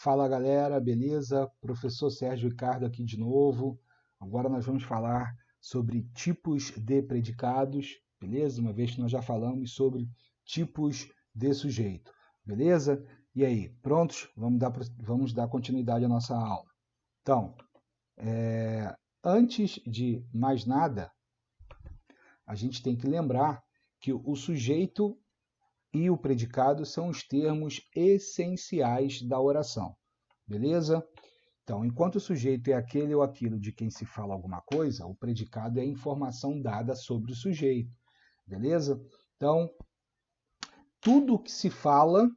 Fala galera, beleza? Professor Sérgio Ricardo aqui de novo. Agora nós vamos falar sobre tipos de predicados, beleza? Uma vez que nós já falamos sobre tipos de sujeito, beleza? E aí, prontos? Vamos dar continuidade à nossa aula. Então, antes de mais nada, a gente tem que lembrar que o sujeito e o predicado são os termos essenciais da oração, beleza? Então, enquanto o sujeito é aquele ou aquilo de quem se fala alguma coisa, o predicado é a informação dada sobre o sujeito, beleza? Então, tudo que se fala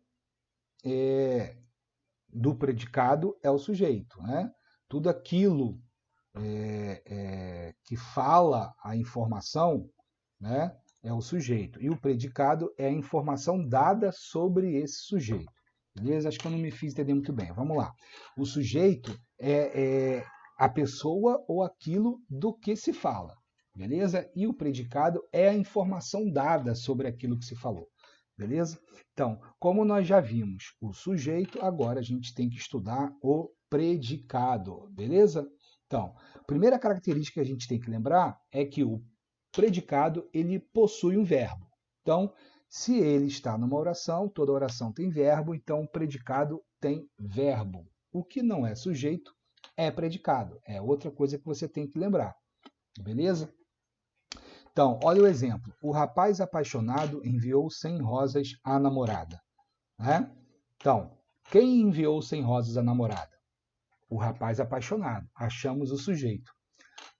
do predicado é o sujeito, né? Tudo aquilo que fala a informação, né, é o sujeito. E o predicado é a informação dada sobre esse sujeito. Beleza? Acho que eu não me fiz entender muito bem. Vamos lá. O sujeito é a pessoa ou aquilo do que se fala. Beleza? E o predicado é a informação dada sobre aquilo que se falou. Beleza? Então, como nós já vimos o sujeito, agora a gente tem que estudar o predicado. Beleza? Então, a primeira característica que a gente tem que lembrar é que o predicado ele possui um verbo. Então, se ele está numa oração, toda oração tem verbo, então o predicado tem verbo. O que não é sujeito é predicado. É outra coisa que você tem que lembrar. Beleza? Então, olha o exemplo. O rapaz apaixonado enviou 100 rosas à namorada. Né? Então, quem enviou 100 rosas à namorada? O rapaz apaixonado. Achamos o sujeito.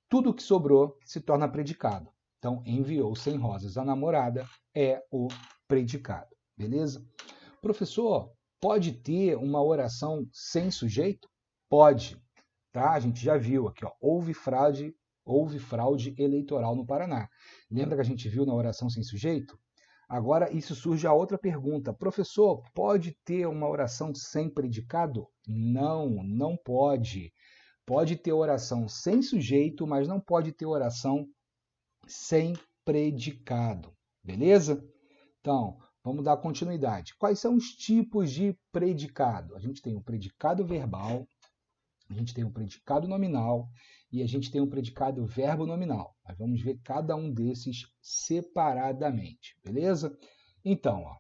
Tudo que sobrou se torna predicado. Então, enviou 100 rosas à namorada é o predicado. Beleza? Professor, pode ter uma oração sem sujeito? Pode. Tá? A gente já viu aqui, ó, houve fraude eleitoral no Paraná. Lembra que a gente viu na oração sem sujeito? Agora, isso surge a outra pergunta. Professor, pode ter uma oração sem predicado? Não, não pode. Pode ter oração sem sujeito, mas não pode ter oração sem predicado. Beleza? Então, vamos dar continuidade. Quais são os tipos de predicado? A gente tem o predicado verbal, a gente tem o predicado nominal e a gente tem o predicado verbo nominal. Mas vamos ver cada um desses separadamente, beleza? Então, ó,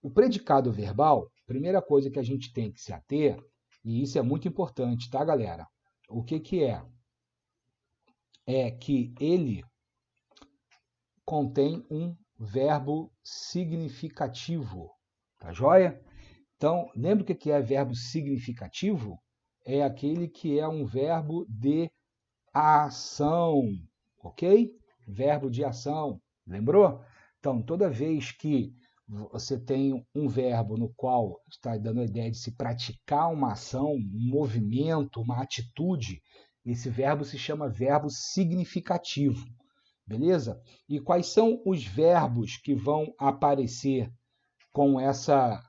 o predicado verbal, primeira coisa que a gente tem que se ater, e isso é muito importante, tá, galera? O que é? É que ele contém um verbo significativo, tá joia? Então, lembra o que é verbo significativo? É aquele que é um verbo de ação, ok? Verbo de ação, lembrou? Então, toda vez que você tem um verbo no qual está dando a ideia de se praticar uma ação, um movimento, uma atitude, esse verbo se chama verbo significativo, beleza? E quais são os verbos que vão aparecer com essa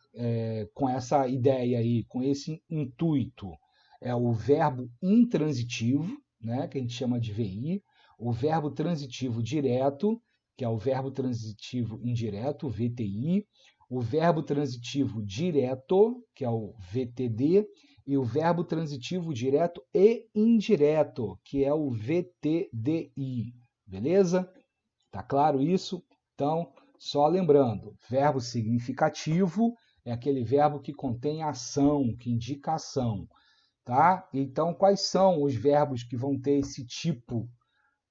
ideia aí, com esse intuito? É o verbo intransitivo, né, que a gente chama de VI, o verbo transitivo direto, que é o verbo transitivo indireto, VTI, o verbo transitivo direto, que é o VTD, e o verbo transitivo direto e indireto, que é o VTDI. Beleza? Tá claro isso? Então, só lembrando, verbo significativo é aquele verbo que contém ação, que indica ação. Tá? Então, quais são os verbos que vão ter esse tipo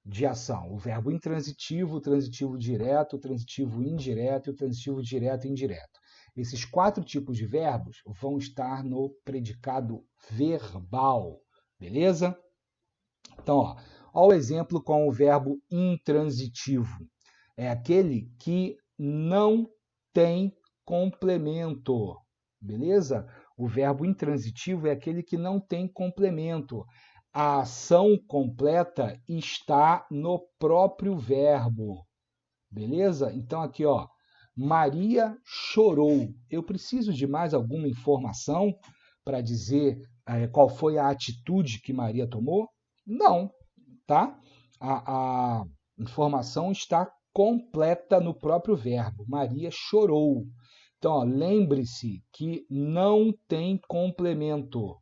de ação? O verbo intransitivo, o transitivo direto, o transitivo indireto e o transitivo direto e indireto. Esses 4 tipos de verbos vão estar no predicado verbal, beleza? Então, ó o exemplo com o verbo intransitivo. É aquele que não tem complemento, beleza? O verbo intransitivo é aquele que não tem complemento. A ação completa está no próprio verbo, beleza? Então, aqui, ó, Maria chorou. Eu preciso de mais alguma informação para dizer qual foi a atitude que Maria tomou? Não, tá? A informação está completa no próprio verbo. Maria chorou. Então, lembre-se que não tem complemento.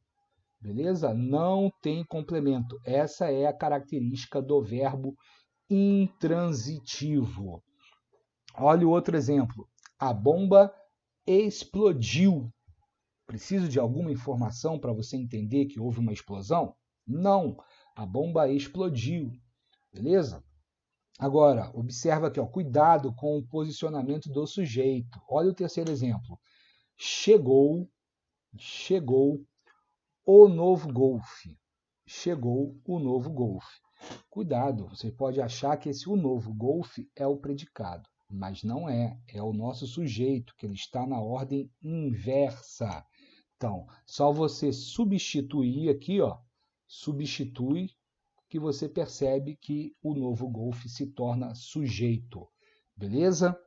Beleza? Não tem complemento. Essa é a característica do verbo intransitivo. Olha o outro exemplo. A bomba explodiu. Preciso de alguma informação para você entender que houve uma explosão? Não. A bomba explodiu. Beleza? Agora, observa aqui, ó, cuidado com o posicionamento do sujeito. Olha o terceiro exemplo. Chegou o novo Golf. Chegou o novo Golf. Cuidado, você pode achar que esse o novo Golf é o predicado, mas não é. É o nosso sujeito, que ele está na ordem inversa. Então, só você substituir aqui, ó, substitui, que você percebe que o novo Golf se torna sujeito. Beleza?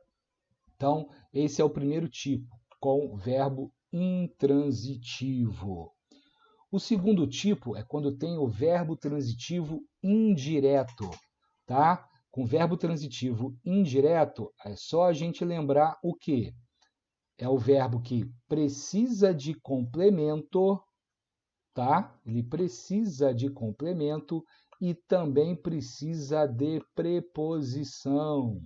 Então, esse é o primeiro tipo, com verbo intransitivo. O segundo tipo é quando tem o verbo transitivo indireto, tá? Com verbo transitivo indireto, é só a gente lembrar o quê? É o verbo que precisa de complemento, tá? Ele precisa de complemento e também precisa de preposição.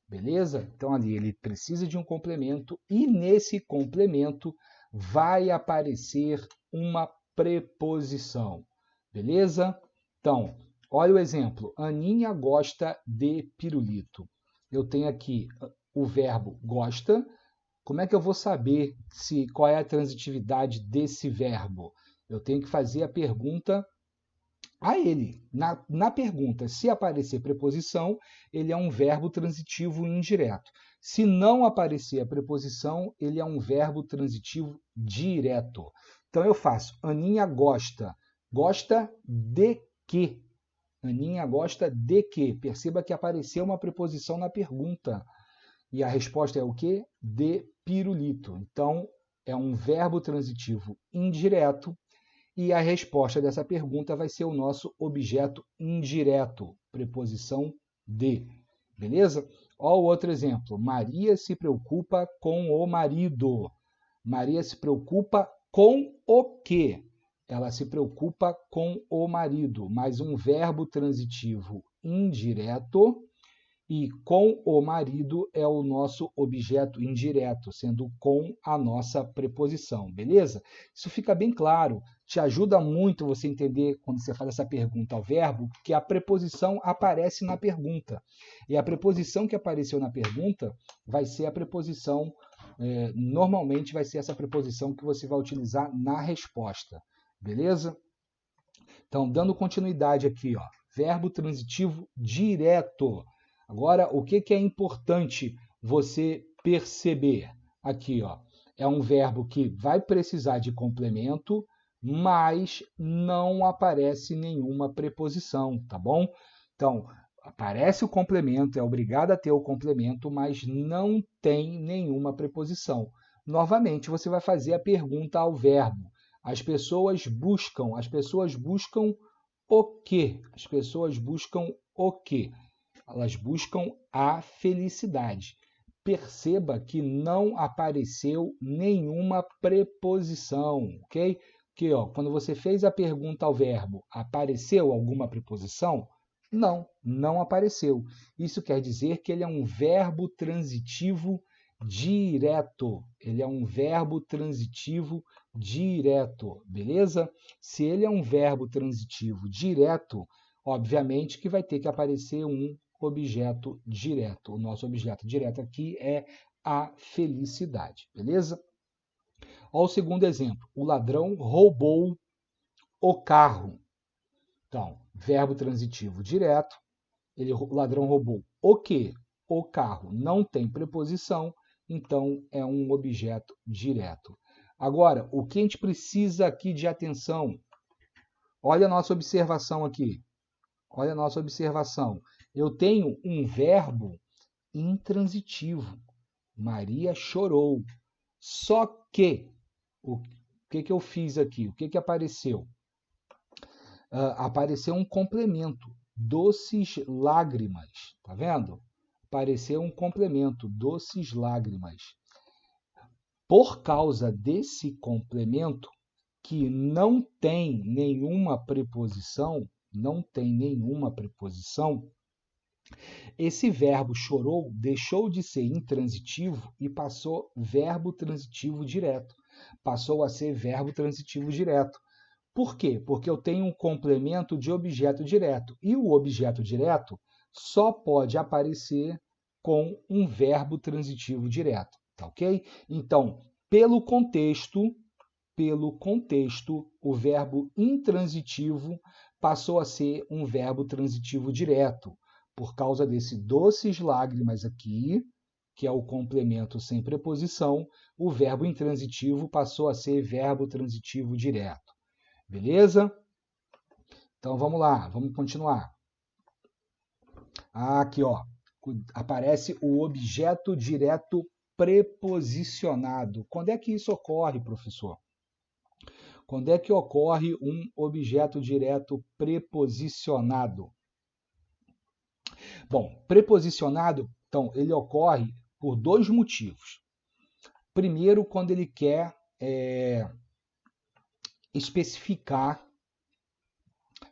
Beleza? Então, ali ele precisa de um complemento e nesse complemento vai aparecer uma preposição. Beleza? Então, olha o exemplo. Aninha gosta de pirulito. Eu tenho aqui o verbo gosta. Como é que eu vou saber qual é a transitividade desse verbo? Eu tenho que fazer a pergunta a ele. Na pergunta, se aparecer preposição, ele é um verbo transitivo indireto. Se não aparecer a preposição, ele é um verbo transitivo direto. Então eu faço, Aninha gosta. Gosta de quê? Aninha gosta de quê? Perceba que apareceu uma preposição na pergunta. E a resposta é o quê? De pirulito. Então, é um verbo transitivo indireto. E a resposta dessa pergunta vai ser o nosso objeto indireto, preposição de. Beleza? Olha o outro exemplo. Maria se preocupa com o marido. Maria se preocupa com o quê? Ela se preocupa com o marido, mas um verbo transitivo indireto. E com o marido é o nosso objeto indireto, sendo com a nossa preposição, beleza? Isso fica bem claro, te ajuda muito você entender quando você faz essa pergunta ao verbo, que a preposição aparece na pergunta. E a preposição que apareceu na pergunta vai ser a preposição, normalmente vai ser essa preposição que você vai utilizar na resposta, beleza? Então, dando continuidade aqui, ó, verbo transitivo direto. Agora, o que é importante você perceber aqui? Ó, é um verbo que vai precisar de complemento, mas não aparece nenhuma preposição, tá bom? Então, aparece o complemento, é obrigado a ter o complemento, mas não tem nenhuma preposição. Novamente, você vai fazer a pergunta ao verbo. As pessoas buscam o quê? As pessoas buscam o quê? Elas buscam a felicidade. Perceba que não apareceu nenhuma preposição, ok? Porque, ó, quando você fez a pergunta ao verbo, apareceu alguma preposição? Não, não apareceu. Isso quer dizer que ele é um verbo transitivo direto. Ele é um verbo transitivo direto, beleza? Se ele é um verbo transitivo direto, obviamente que vai ter que aparecer um objeto direto. O nosso objeto direto aqui é a felicidade, beleza? Olha o segundo exemplo. O ladrão roubou o carro. Então, verbo transitivo direto. O ladrão roubou o quê? O carro. Não tem preposição, então é um objeto direto. Agora, o que a gente precisa aqui de atenção? Olha a nossa observação aqui. Olha a nossa observação. Eu tenho um verbo intransitivo. Maria chorou. Só que, o que eu fiz aqui? O que apareceu? Apareceu um complemento. Doces lágrimas. Tá vendo? Apareceu um complemento. Doces lágrimas. Por causa desse complemento, que não tem nenhuma preposição, esse verbo chorou deixou de ser intransitivo e passou verbo transitivo direto. Passou a ser verbo transitivo direto. Por quê? Porque eu tenho um complemento de objeto direto. E o objeto direto só pode aparecer com um verbo transitivo direto. Tá ok? Então, pelo contexto, o verbo intransitivo passou a ser um verbo transitivo direto. Por causa desse doces lágrimas aqui, que é o complemento sem preposição, o verbo intransitivo passou a ser verbo transitivo direto. Beleza? Então vamos lá, vamos continuar. Aqui, ó, aparece o objeto direto preposicionado. Quando é que isso ocorre, professor? Quando é que ocorre um objeto direto preposicionado? Bom, preposicionado, então, ele ocorre por dois motivos. Primeiro, quando ele quer especificar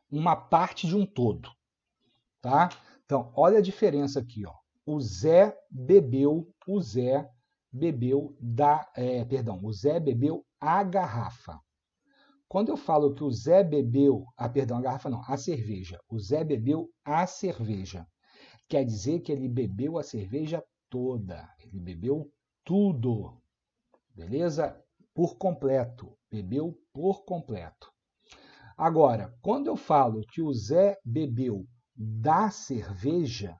uma parte de um todo, tá? Então, olha a diferença aqui, ó. O Zé bebeu a garrafa. Quando eu falo que o Zé bebeu, a garrafa não, a cerveja. O Zé bebeu a cerveja. Quer dizer que ele bebeu a cerveja toda. Ele bebeu tudo. Beleza? Por completo. Bebeu por completo. Agora, quando eu falo que o Zé bebeu da cerveja,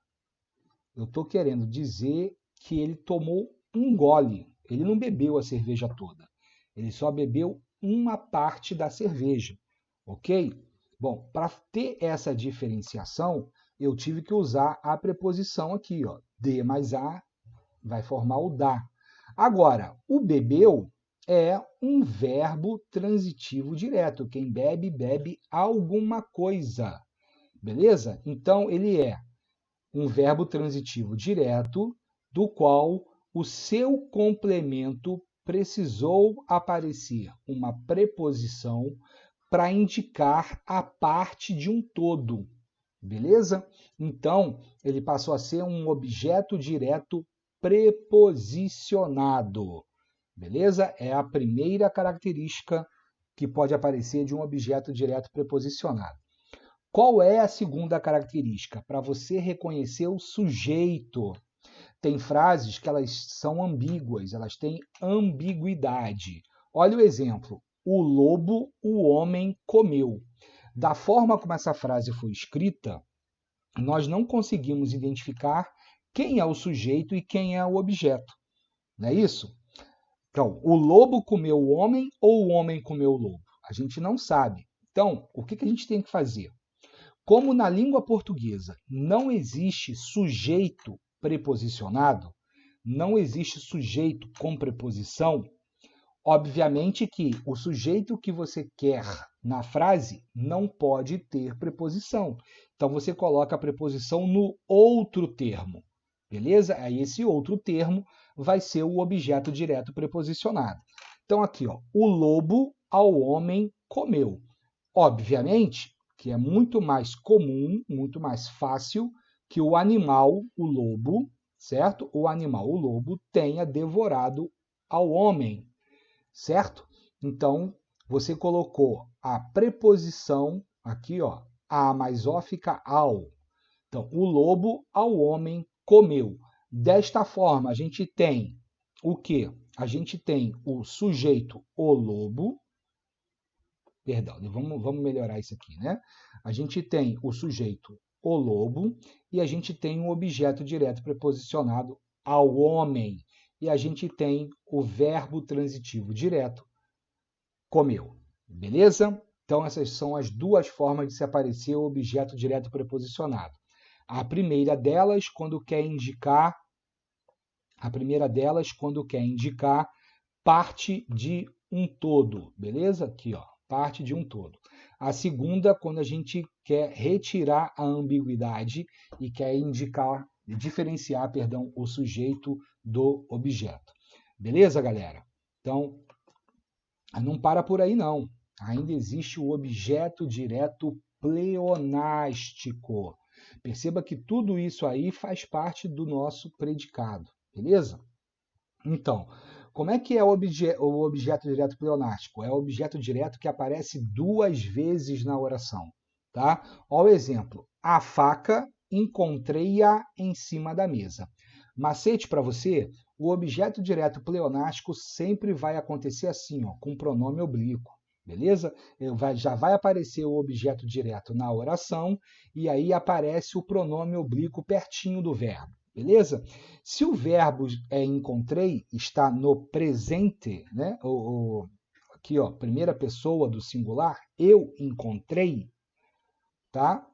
eu estou querendo dizer que ele tomou um gole. Ele não bebeu a cerveja toda. Ele só bebeu uma parte da cerveja. Ok? Bom, para ter essa diferenciação, eu tive que usar a preposição aqui, ó. De mais a vai formar o da. Agora, o bebeu é um verbo transitivo direto. Quem bebe, bebe alguma coisa. Beleza? Então, ele é um verbo transitivo direto, do qual o seu complemento precisou aparecer uma preposição para indicar a parte de um todo. Beleza? Então, ele passou a ser um objeto direto preposicionado. Beleza? É a primeira característica que pode aparecer de um objeto direto preposicionado. Qual é a segunda característica? Para você reconhecer o sujeito. Tem frases que elas são ambíguas, elas têm ambiguidade. Olha o exemplo. O lobo, o homem comeu. Da forma como essa frase foi escrita, nós não conseguimos identificar quem é o sujeito e quem é o objeto. Não é isso? Então, o lobo comeu o homem ou o homem comeu o lobo? A gente não sabe. Então, o que a gente tem que fazer? Como na língua portuguesa não existe sujeito preposicionado, não existe sujeito com preposição, obviamente que o sujeito que você quer na frase não pode ter preposição. Então, você coloca a preposição no outro termo, beleza? Aí esse outro termo vai ser o objeto direto preposicionado. Então, aqui, ó, o lobo ao homem comeu. Obviamente que é muito mais comum, muito mais fácil que o animal, o lobo, certo? O animal, o lobo, tenha devorado ao homem, certo? Então, você colocou a preposição aqui, ó, a mais ó fica ao. Então, o lobo ao homem comeu. Desta forma, a gente tem o quê? A gente tem o sujeito, o lobo. Perdão, vamos melhorar isso aqui, né? A gente tem o sujeito, o lobo, e a gente tem um objeto direto preposicionado ao homem. E a gente tem o verbo transitivo direto, comeu. Beleza? Então, essas são as duas formas de se aparecer o objeto direto preposicionado. A primeira delas, quando quer indicar parte de um todo. Beleza? Aqui, ó. Parte de um todo. A segunda, quando a gente quer retirar a ambiguidade e quer diferenciar o sujeito do objeto. Beleza, galera? Então, não para por aí, não. Ainda existe o objeto direto pleonástico. Perceba que tudo isso aí faz parte do nosso predicado, beleza? Então, como é que é o objeto direto pleonástico? É o objeto direto que aparece 2 vezes na oração, tá? Olha o exemplo. A faca, encontrei-a em cima da mesa. Macete para você, o objeto direto pleonástico sempre vai acontecer assim, ó, com pronome oblíquo, beleza? Já vai aparecer o objeto direto na oração e aí aparece o pronome oblíquo pertinho do verbo, beleza? Se o verbo encontrei está no presente, né? Aqui, ó, primeira pessoa do singular, eu encontrei, tá?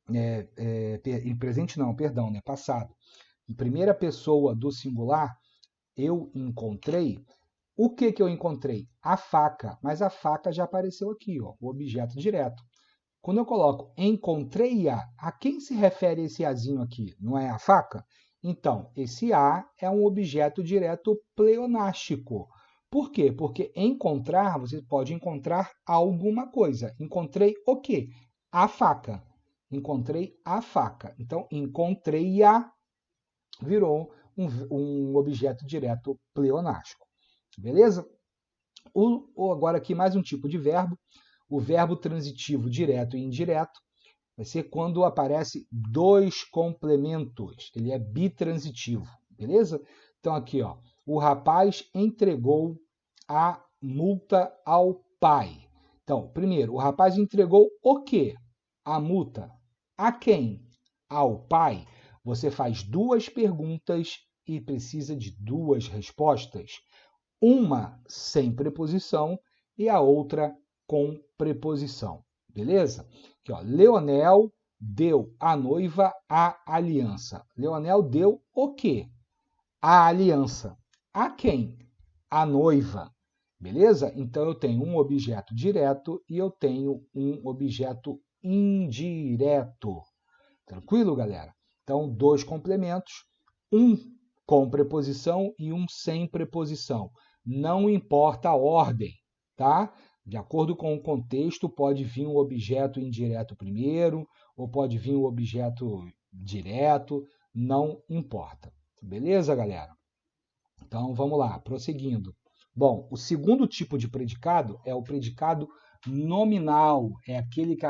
Em presente não, perdão, né? Passado. Em primeira pessoa do singular, eu encontrei. O que eu encontrei? A faca, mas a faca já apareceu aqui, ó, o objeto direto. Quando eu coloco encontrei-a, a quem se refere esse azinho aqui? Não é a faca? Então, esse a é um objeto direto pleonástico. Por quê? Porque encontrar, você pode encontrar alguma coisa. Encontrei o quê? A faca. Encontrei a faca. Então, encontrei-a virou um objeto direto pleonástico. Beleza? Agora aqui mais um tipo de verbo. O verbo transitivo direto e indireto vai ser quando aparece 2 complementos. Ele é bitransitivo, beleza? Então aqui, ó, o rapaz entregou a multa ao pai. Então, primeiro, o rapaz entregou o quê? A multa. A quem? Ao pai. Você faz 2 perguntas e precisa de 2 respostas. Uma sem preposição e a outra com preposição. Beleza? Aqui, ó, Leonel deu à noiva a aliança. Leonel deu o quê? A aliança. A quem? A noiva. Beleza? Então eu tenho um objeto direto e eu tenho um objeto indireto. Tranquilo, galera? Então, 2 complementos, um com preposição e um sem preposição. Não importa a ordem, tá? De acordo com o contexto, pode vir um objeto indireto primeiro, ou pode vir um objeto direto, não importa. Beleza, galera? Então, vamos lá, prosseguindo. Bom, o segundo tipo de predicado é o predicado nominal, é aquele que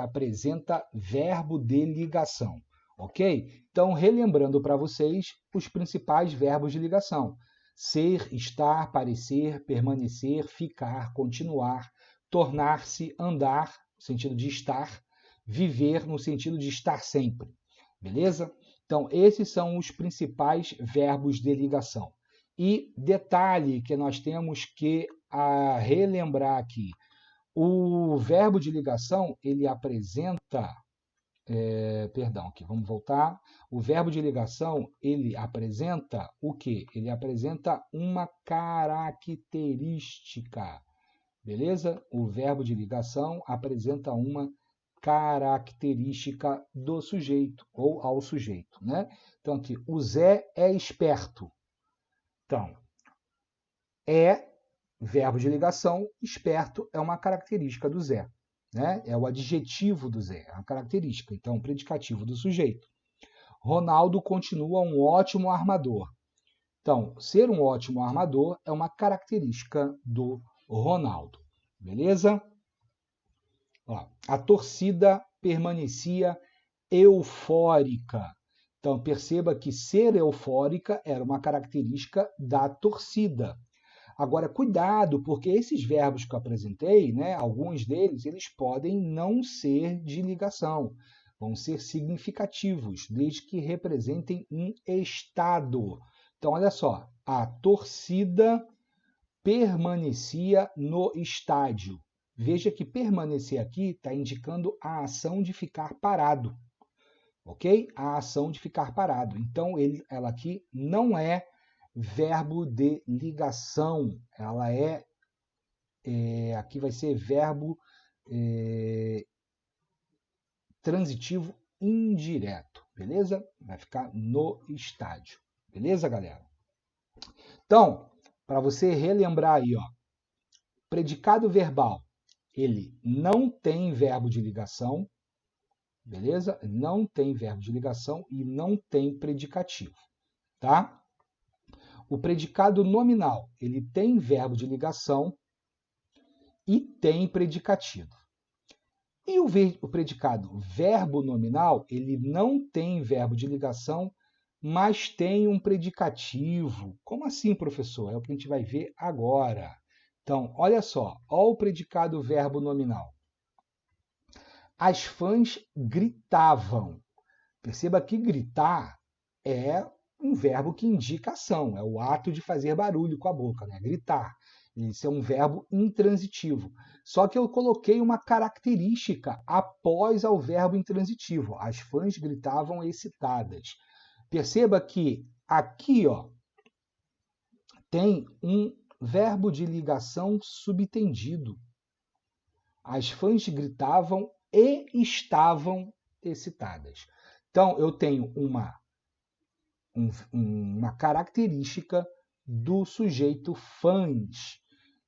apresenta verbo de ligação, ok? Então, relembrando para vocês os principais verbos de ligação: ser, estar, parecer, permanecer, ficar, continuar, tornar-se, andar, no sentido de estar, viver, no sentido de estar sempre, beleza? Então, esses são os principais verbos de ligação. E detalhe que nós temos que relembrar aqui: o verbo de ligação, ele apresenta... perdão, aqui, vamos voltar. O verbo de ligação, ele apresenta o quê? Ele apresenta uma característica, beleza? O verbo de ligação apresenta uma característica do sujeito ou ao sujeito, né? Então, aqui, o Zé é esperto. Então, verbo de ligação, esperto é uma característica do Zé, né? É o adjetivo do Zé, é uma característica, então, predicativo do sujeito. Ronaldo continua um ótimo armador. Então, ser um ótimo armador é uma característica do Ronaldo, beleza? Ó, a torcida permanecia eufórica. Então, perceba que ser eufórica era uma característica da torcida. Agora, cuidado, porque esses verbos que eu apresentei, né, alguns deles, eles podem não ser de ligação, vão ser significativos, desde que representem um estado. Então, olha só, a torcida permanecia no estádio. Veja que permanecer aqui está indicando a ação de ficar parado, ok? A ação de ficar parado. Então, ela aqui não é verbo de ligação, ela aqui vai ser verbo transitivo indireto, beleza? Vai ficar no estádio, beleza, galera? Então, para você relembrar aí, ó, predicado verbal, ele não tem verbo de ligação, beleza? Não tem verbo de ligação e não tem predicativo, tá? O predicado nominal, ele tem verbo de ligação e tem predicativo. E o predicado verbo nominal, ele não tem verbo de ligação, mas tem um predicativo. Como assim, professor? É o que a gente vai ver agora. Então, olha só, olha o predicado verbo nominal. As fãs gritavam. Perceba que gritar é um verbo que indica ação, é o ato de fazer barulho com a boca, né? Gritar. Isso é um verbo intransitivo. Só que eu coloquei uma característica após ao verbo intransitivo. As fãs gritavam excitadas. Perceba que aqui, ó, tem um verbo de ligação subtendido. As fãs gritavam e estavam excitadas. Então, eu tenho uma característica do sujeito fãs,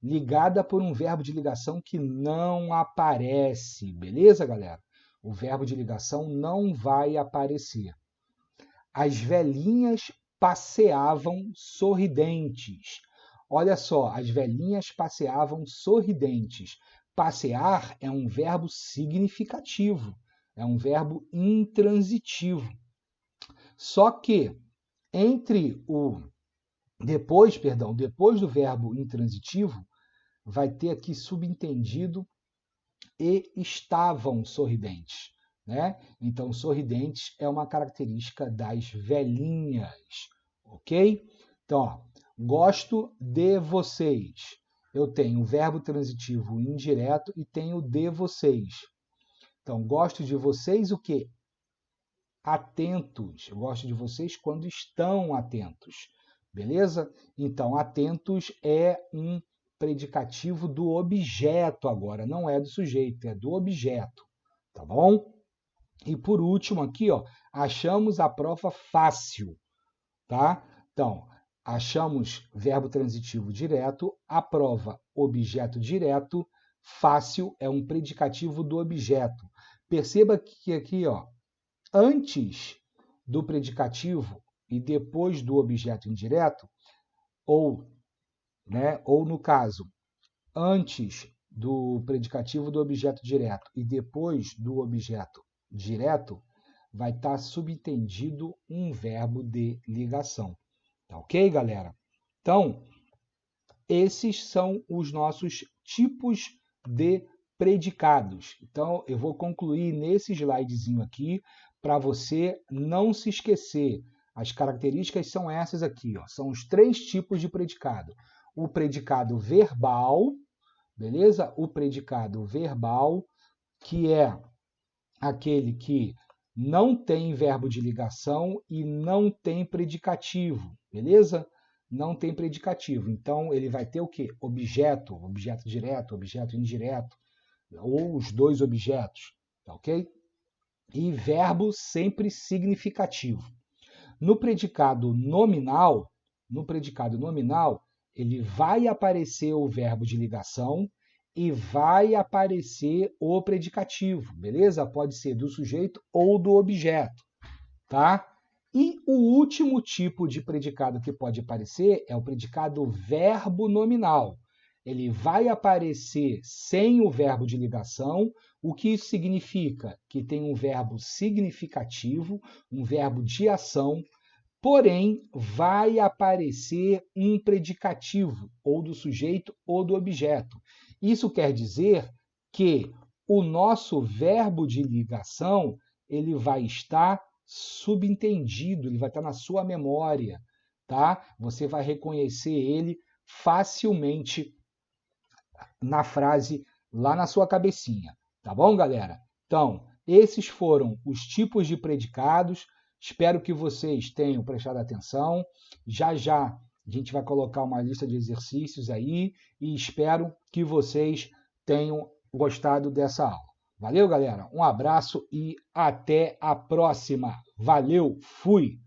ligada por um verbo de ligação que não aparece. Beleza, galera? O verbo de ligação não vai aparecer. As velhinhas passeavam sorridentes. Olha só, as velhinhas passeavam sorridentes. Passear é um verbo significativo, é um verbo intransitivo. Só que depois do verbo intransitivo, vai ter aqui subentendido e estavam sorridentes, né? Então, sorridentes é uma característica das velhinhas, ok? Então, ó, gosto de vocês. Eu tenho o verbo transitivo indireto e tenho de vocês. Então, gosto de vocês o quê? Atentos. Eu gosto de vocês quando estão atentos. Beleza? Então, atentos é um predicativo do objeto agora, não é do sujeito, é do objeto. Tá bom? E por último aqui, ó, achamos a prova fácil, tá? Então, achamos verbo transitivo direto, a prova objeto direto, fácil é um predicativo do objeto. Perceba que aqui, ó, antes do predicativo e depois do objeto indireto, ou no caso, antes do predicativo do objeto direto e depois do objeto direto, vai estar subentendido um verbo de ligação. Tá ok, galera? Então, esses são os nossos tipos de predicados. Então, eu vou concluir nesse slidezinho aqui para você não se esquecer. As características são essas aqui, ó. São os 3 tipos de predicado. O predicado verbal, beleza? O predicado verbal, que é aquele que não tem verbo de ligação e não tem predicativo, beleza? Não tem predicativo. Então, ele vai ter o quê? Objeto, objeto direto, objeto indireto, ou os 2 objetos, tá ok? E verbo sempre significativo. No predicado nominal, ele vai aparecer o verbo de ligação e vai aparecer o predicativo, beleza? Pode ser do sujeito ou do objeto, tá? E o último tipo de predicado que pode aparecer é o predicado verbo nominal. Ele vai aparecer sem o verbo de ligação. O que isso significa? Que tem um verbo significativo, um verbo de ação, porém vai aparecer um predicativo, ou do sujeito ou do objeto. Isso quer dizer que o nosso verbo de ligação ele vai estar subentendido, ele vai estar na sua memória, tá? Você vai reconhecer ele facilmente na frase lá na sua cabecinha, tá bom, galera? Então, esses foram os tipos de predicados. Espero que vocês tenham prestado atenção. Já já a gente vai colocar uma lista de exercícios aí e espero que vocês tenham gostado dessa aula. Valeu, galera? Um abraço e até a próxima. Valeu, fui!